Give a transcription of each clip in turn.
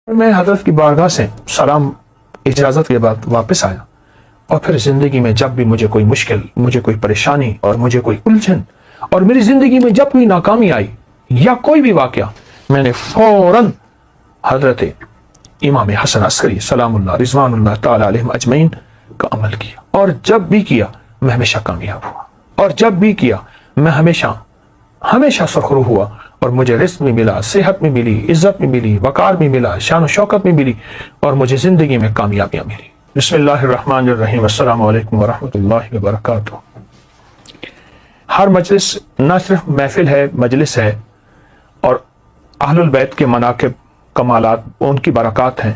میں حضرت کی بارگاہ سے سلام اجازت کے بعد واپس آیا اور پھر زندگی میں جب بھی مجھے کوئی مشکل، مجھے کوئی پریشانی اور مجھے کوئی الجھن اور میری زندگی میں جب کوئی ناکامی آئی یا کوئی بھی واقعہ، میں نے فوراً حضرت امام حسن عسکری سلام اللہ رضوان اللہ تعالی علیہم اجمعین کا عمل کیا، اور جب بھی کیا میں ہمیشہ کامیاب ہوا، اور جب بھی کیا میں ہمیشہ سرخرو ہوا، اور مجھے رزق میں ملا، صحت میں ملی، عزت میں ملی، وقار میں ملا، شان و شوکت میں ملی، اور مجھے زندگی میں کامیابیاں ملی۔ بسم اللہ الرحمن الرحیم۔ السلام علیکم ورحمۃ اللہ وبرکاتہ۔ ہر مجلس نہ صرف محفل ہے، مجلس ہے، اور اہل البیت کے مناقب، کمالات، ان کی برکات ہیں،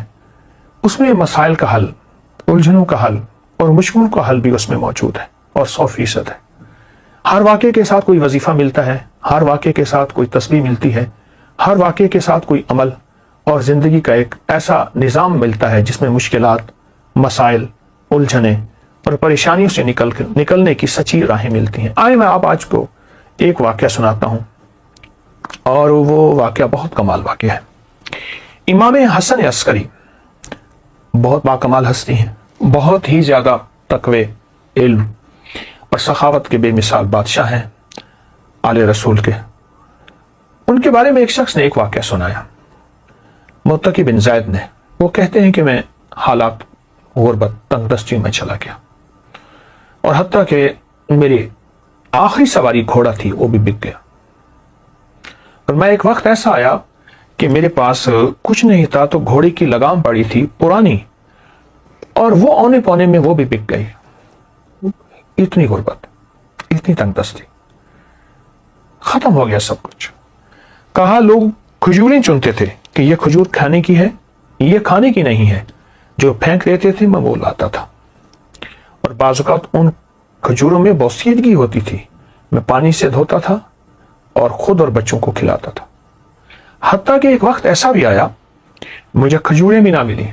اس میں مسائل کا حل، الجھنوں کا حل اور مشکلوں کا حل بھی اس میں موجود ہے، اور 100% ہے۔ ہر واقعے کے ساتھ کوئی وظیفہ ملتا ہے، ہر واقعے کے ساتھ کوئی تسبیح ملتی ہے، ہر واقعے کے ساتھ کوئی عمل اور زندگی کا ایک ایسا نظام ملتا ہے جس میں مشکلات، مسائل، الجھنیں اور پریشانیوں سے نکلنے کی سچی راہیں ملتی ہیں۔ آئے میں آپ آج کو ایک واقعہ سناتا ہوں، اور وہ واقعہ بہت کمال واقعہ ہے۔ امام حسن عسکری بہت باکمال ہستی ہیں، بہت ہی زیادہ تقوی، علم اور سخاوت کے بے مثال بادشاہ ہیں، آل رسول کے۔ ان کے بارے میں ایک شخص نے ایک واقعہ سنایا، متقی بن زید نے۔ وہ کہتے ہیں کہ میں حالات غربت، تنگ دستی میں چلا گیا، اور حتیٰ کہ میری آخری سواری گھوڑا تھی وہ بھی بک گیا، اور میں ایک وقت ایسا آیا کہ میرے پاس کچھ نہیں تھا، تو گھوڑے کی لگام پڑی تھی پرانی، اور وہ اونے پونے میں وہ بھی بک گئی۔ اتنی غربت، اتنی تنگ دستی، ختم ہو گیا سب کچھ۔ کہا لوگ کھجوریں چنتے تھے کہ یہ کھجور کھانے کی ہے، یہ کھانے کی نہیں ہے، جو پھینک دیتے تھے میں وہ لاتا تھا، اور بعض اوقات ان کھجوروں میں بوسیدگی ہوتی تھی، میں پانی سے دھوتا تھا اور خود اور بچوں کو کھلاتا تھا۔ حتیٰ کہ ایک وقت ایسا بھی آیا مجھے کھجوریں بھی نہ ملی،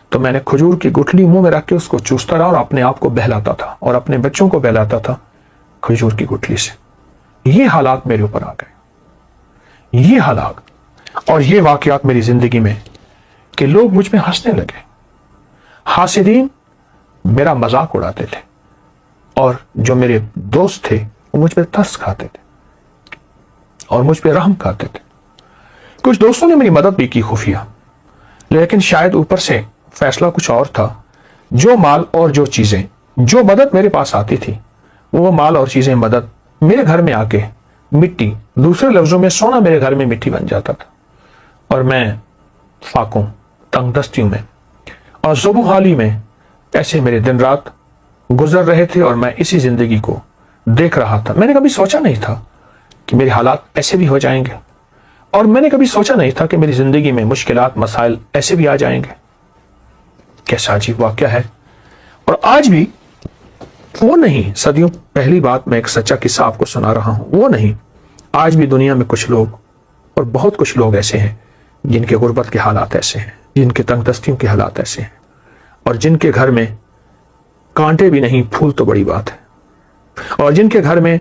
تو میں نے کھجور کی گٹھلی منہ میں رکھ کے اس کو چوستا رہا اور اپنے آپ کو بہلاتا تھا اور اپنے بچوں کو بہلاتا تھا کھجور کی گٹھلی سے۔ یہ حالات میرے اوپر آ گئے، یہ حالات اور یہ واقعات میری زندگی میں، کہ لوگ مجھ میں ہنسنے لگے، حاسدین میرا مذاق اڑاتے تھے، اور جو میرے دوست تھے وہ مجھ پہ ترس کھاتے تھے اور مجھ پہ رحم کھاتے تھے۔ کچھ دوستوں نے میری مدد بھی کی خفیہ، لیکن شاید اوپر سے فیصلہ کچھ اور تھا۔ جو مال اور جو چیزیں، جو مدد میرے پاس آتی تھی، وہ مال اور چیزیں، مدد میرے گھر میں آ کے مٹی، دوسرے لفظوں میں سونا میرے گھر میں مٹی بن جاتا تھا، اور میں فاقوں، تنگ دستیوں میں اور ذوب و حالی میں ایسے میرے دن رات گزر رہے تھے، اور میں اسی زندگی کو دیکھ رہا تھا۔ میں نے کبھی سوچا نہیں تھا کہ میرے حالات ایسے بھی ہو جائیں گے، اور میں نے کبھی سوچا نہیں تھا کہ میری زندگی میں مشکلات، مسائل ایسے بھی آ جائیں گے۔ کیسا عجیب واقعہ ہے۔ اور آج بھی وہ نہیں، صدیوں پہلی بات میں ایک سچا قصہ آپ کو سنا رہا ہوں، وہ نہیں، آج بھی دنیا میں کچھ لوگ، اور بہت کچھ لوگ ایسے ہیں جن کے غربت کے حالات ایسے ہیں، جن کے تنگ دستیوں کے حالات ایسے ہیں، اور جن کے گھر میں کانٹے بھی نہیں، پھول تو بڑی بات ہے، اور جن کے گھر میں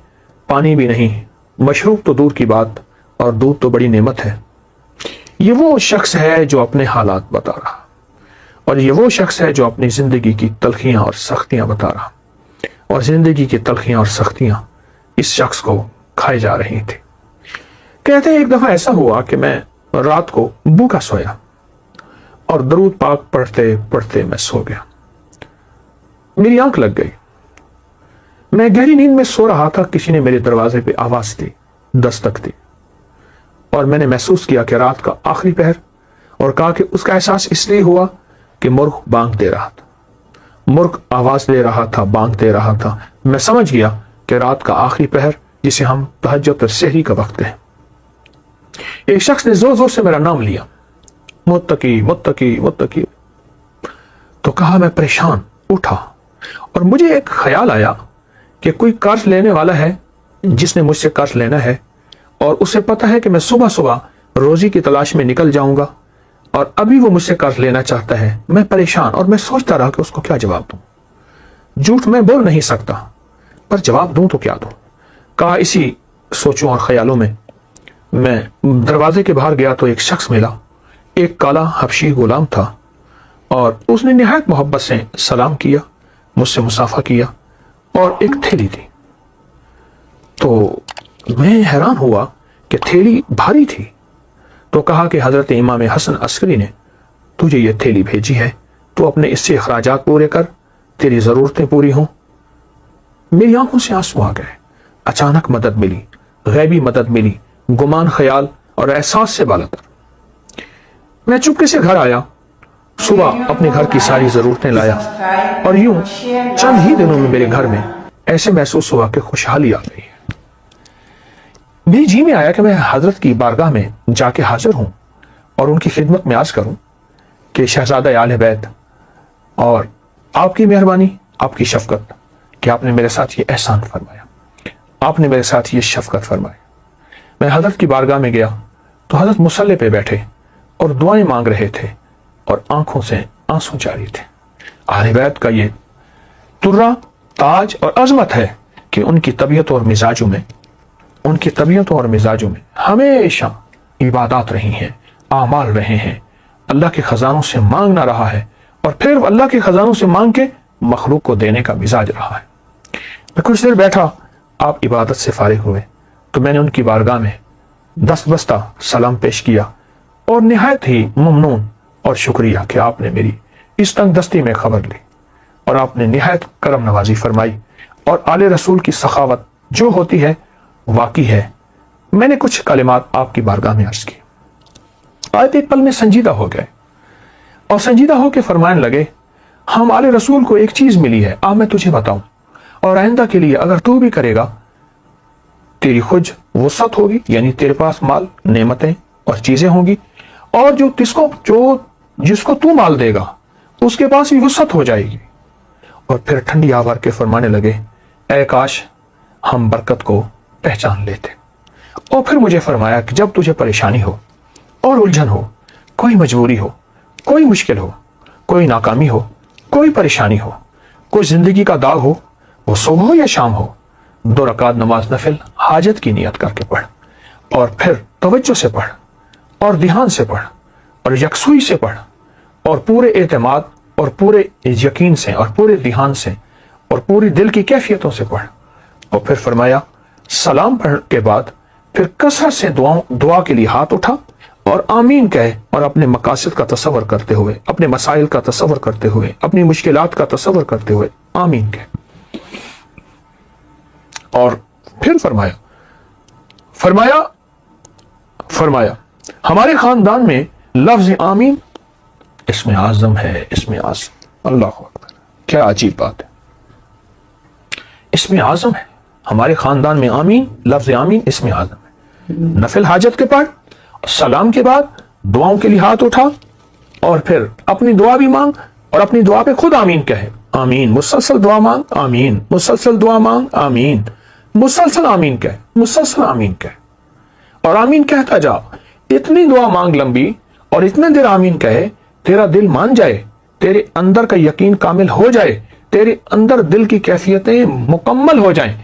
پانی بھی نہیں، مشروب تو دور کی بات، اور دودھ تو بڑی نعمت ہے۔ یہ وہ شخص ہے جو اپنے حالات بتا رہا، اور یہ وہ شخص ہے جو اپنی زندگی کی تلخیاں اور سختیاں بتا رہا، اور زندگی کی تلخیاں اور سختیاں اس شخص کو کھائے جا رہی تھی۔ کہتے ہیں ایک دفعہ ایسا ہوا کہ میں رات کو بھوکا سویا، اور درود پاک پڑھتے پڑھتے میں سو گیا۔ میری آنکھ لگ گئی، میں گہری نیند میں سو رہا تھا، کسی نے میرے دروازے پہ آواز دی، دستک دی، اور میں نے محسوس کیا کہ رات کا آخری پہر، اور کہا کہ اس کا احساس اس لیے ہوا کہ مرغ بانگ دے رہا تھا، مرغ آواز دے رہا تھا، بانگ دے رہا تھا۔ میں سمجھ گیا کہ رات کا آخری پہر، جسے ہم تہجد اور سحری کا وقت ہے۔ ایک شخص نے زور زور سے میرا نام لیا، متقی متقی متقی، تو کہا میں پریشان اٹھا، اور مجھے ایک خیال آیا کہ کوئی قرض لینے والا ہے جس نے مجھ سے قرض لینا ہے، اور اسے پتہ ہے کہ میں صبح صبح روزی کی تلاش میں نکل جاؤں گا، اور ابھی وہ مجھ سے قرض لینا چاہتا ہے۔ میں پریشان، اور میں سوچتا رہا کہ اس کو کیا جواب دوں۔ جھوٹ میں بول نہیں سکتا، پر جواب دوں تو کیا دوں۔ کہا اسی سوچوں اور خیالوں میں دروازے کے باہر گیا تو ایک شخص ملا ایک کالا حبشی غلام تھا اور اس نے نہایت محبت سے سلام کیا، مجھ سے مصافحہ کیا، اور ایک تھیلی تھی۔ تو میں حیران ہوا کہ تھیلی بھاری تھی، تو کہا کہ حضرت امام حسن عسکری نے تجھے یہ تھیلی بھیجی ہے، تو اپنے اس سے اخراجات پورے کر، تیری ضرورتیں پوری ہوں۔ میری آنکھوں سے آنسو آ گئے۔ اچانک مدد ملی، غیبی مدد ملی، گمان، خیال اور احساس سے بالاتر۔ میں چپکے سے گھر آیا، صبح اپنے گھر کی ساری ضرورتیں لایا، اور یوں چند ہی دنوں میں میرے گھر میں ایسے محسوس ہوا کہ خوشحالی آ گئی ہے۔ میری جی میں آیا کہ میں حضرت کی بارگاہ میں جا کے حاضر ہوں اور ان کی خدمت میں عرض کروں کہ شہزادہ آل بیت، اور آپ کی مہربانی، آپ کی شفقت کہ آپ نے میرے ساتھ یہ احسان فرمایا، آپ نے میرے ساتھ یہ شفقت فرمائی۔ میں حضرت کی بارگاہ میں گیا تو حضرت مصلی پہ بیٹھے اور دعائیں مانگ رہے تھے اور آنکھوں سے آنسو جاری تھے۔ اہل بیت کا یہ ترا، تاج اور عظمت ہے کہ ان کی طبیعتوں اور مزاجوں میں ہمیشہ عبادات رہی ہیں، اعمال رہے ہیں، اللہ کے خزانوں سے مانگ نہ رہا ہے، اور پھر اللہ کے خزانوں سے مانگ کے مخلوق کو دینے کا مزاج رہا ہے۔ میں کچھ دیر بیٹھا، آپ عبادت سے فارغ ہوئے تو میں نے ان کی بارگاہ میں دست بستہ سلام پیش کیا اور نہایت ہی ممنون اور شکریہ کہ آپ نے میری اس تنگ دستی میں خبر لی اور آپ نے نہایت کرم نوازی فرمائی، اور آل رسول کی سخاوت جو ہوتی ہے واقعی ہے۔ میں نے کچھ کلمات آپ کی بارگاہ میں عرض کی۔ آیت ایک پل میں سنجیدہ ہو گئے اور سنجیدہ ہو کے فرمانے لگے، ہم آل رسول کو ایک چیز ملی ہے، میں تجھے بتاؤں، اور آئندہ کے لیے اگر تو بھی کرے گا، تیری خود وسعت ہوگی، یعنی تیرے پاس مال، نعمتیں اور چیزیں ہوں گی، اور جس کو تو مال دے گا اس کے پاس بھی وسعت ہو جائے گی۔ اور پھر ٹھنڈی آوار کے فرمانے لگے، اے کاش ہم برکت کو پہچان لیتے۔ اور پھر مجھے فرمایا کہ جب تجھے پریشانی ہو اور الجھن ہو، کوئی مجبوری ہو، کوئی مشکل ہو، کوئی ناکامی ہو، کوئی پریشانی ہو، کوئی زندگی کا داغ ہو، وہ صبح ہو یا شام ہو، 2 رکعت نماز نفل حاجت کی نیت کر کے پڑھ، اور پھر توجہ سے پڑھ اور دھیان سے پڑھ اور یکسوئی سے پڑھ اور پورے اعتماد اور پورے یقین سے اور پورے دھیان سے اور پوری دل کی کیفیتوں سے پڑھ۔ اور پھر فرمایا سلام پڑھنے کے بعد پھر کثرت سے دعا کے لیے ہاتھ اٹھا اور آمین کہے، اور اپنے مقاصد کا تصور کرتے ہوئے، اپنے مسائل کا تصور کرتے ہوئے، اپنی مشکلات کا تصور کرتے ہوئے آمین کہے۔ اور پھر فرمایا ہمارے خاندان میں لفظ آمین اسم اعظم ہے، اسم اعظم۔ اللہ اکبر، کیا عجیب بات ہے، اسم اعظم ہے ہمارے خاندان میں، آمین، لفظ آمین اسم اعظم ہے۔ نفل حاجت کے پڑھ، سلام کے بعد دعاؤں کے لیے ہاتھ اٹھا، اور پھر اپنی دعا بھی مانگ، اور اپنی دعا پہ خود آمین کہے، آمین، مسلسل دعا مانگ، آمین، مسلسل دعا مانگ، آمین، مسلسل آمین کہے، مسلسل آمین کہے، اور آمین کہتا جا، اتنی دعا مانگ لمبی اور اتنے دیر آمین کہے، تیرا دل مان جائے، تیرے اندر کا یقین کامل ہو جائے، تیرے اندر دل کی کیفیتیں مکمل ہو جائیں۔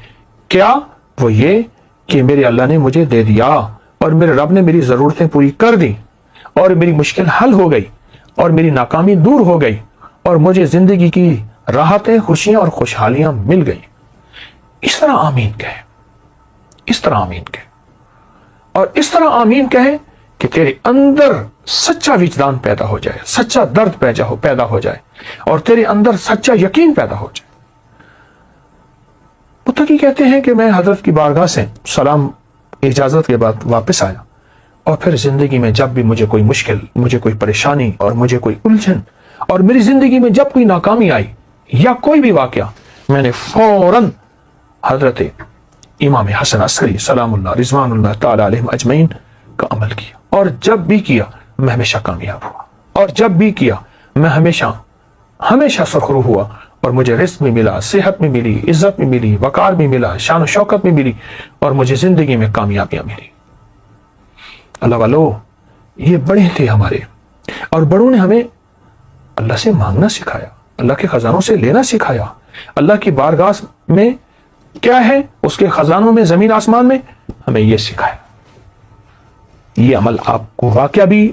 کیا؟ وہ یہ کہ میرے اللہ نے مجھے دے دیا، اور میرے رب نے میری ضرورتیں پوری کر دی، اور میری مشکل حل ہو گئی، اور میری ناکامی دور ہو گئی، اور مجھے زندگی کی راحتیں، خوشیاں اور خوشحالیاں مل گئی۔ اس طرح آمین کہے، اس طرح آمین کہے، اور اس طرح آمین کہے کہ تیرے اندر سچا وجدان پیدا ہو جائے، سچا درد پیدا ہو جائے، اور تیرے اندر سچا یقین پیدا ہو جائے۔ متقی کہتے ہیں کہ میں حضرت کی بارگاہ سے سلام اجازت کے بعد واپس آیا، اور پھر زندگی میں جب بھی مجھے کوئی مشکل، مجھے کوئی پریشانی اور مجھے کوئی الجھن، اور میری زندگی میں جب کوئی ناکامی آئی یا کوئی بھی واقعہ، میں نے فوراً حضرت امام حسن عسکری سلام اللہ رضوان اللہ تعالی علیہم اجمعین کا عمل کیا، اور جب بھی کیا میں ہمیشہ کامیاب ہوا، اور جب بھی کیا میں ہمیشہ سرخرو ہوا، اور مجھے رزق میں ملا، صحت میں ملی، عزت میں ملی، وقار میں ملا، شان و شوکت میں ملی، اور مجھے زندگی میں کامیابیاں ملی۔ اللہ والو، یہ بڑے تھے ہمارے، اور بڑوں نے ہمیں اللہ سے مانگنا سکھایا، اللہ کے خزانوں سے لینا سکھایا۔ اللہ کی بارگاہ میں کیا ہے، اس کے خزانوں میں، زمین آسمان میں، ہمیں یہ سکھایا۔ یہ عمل آپ کو واقعہ بھی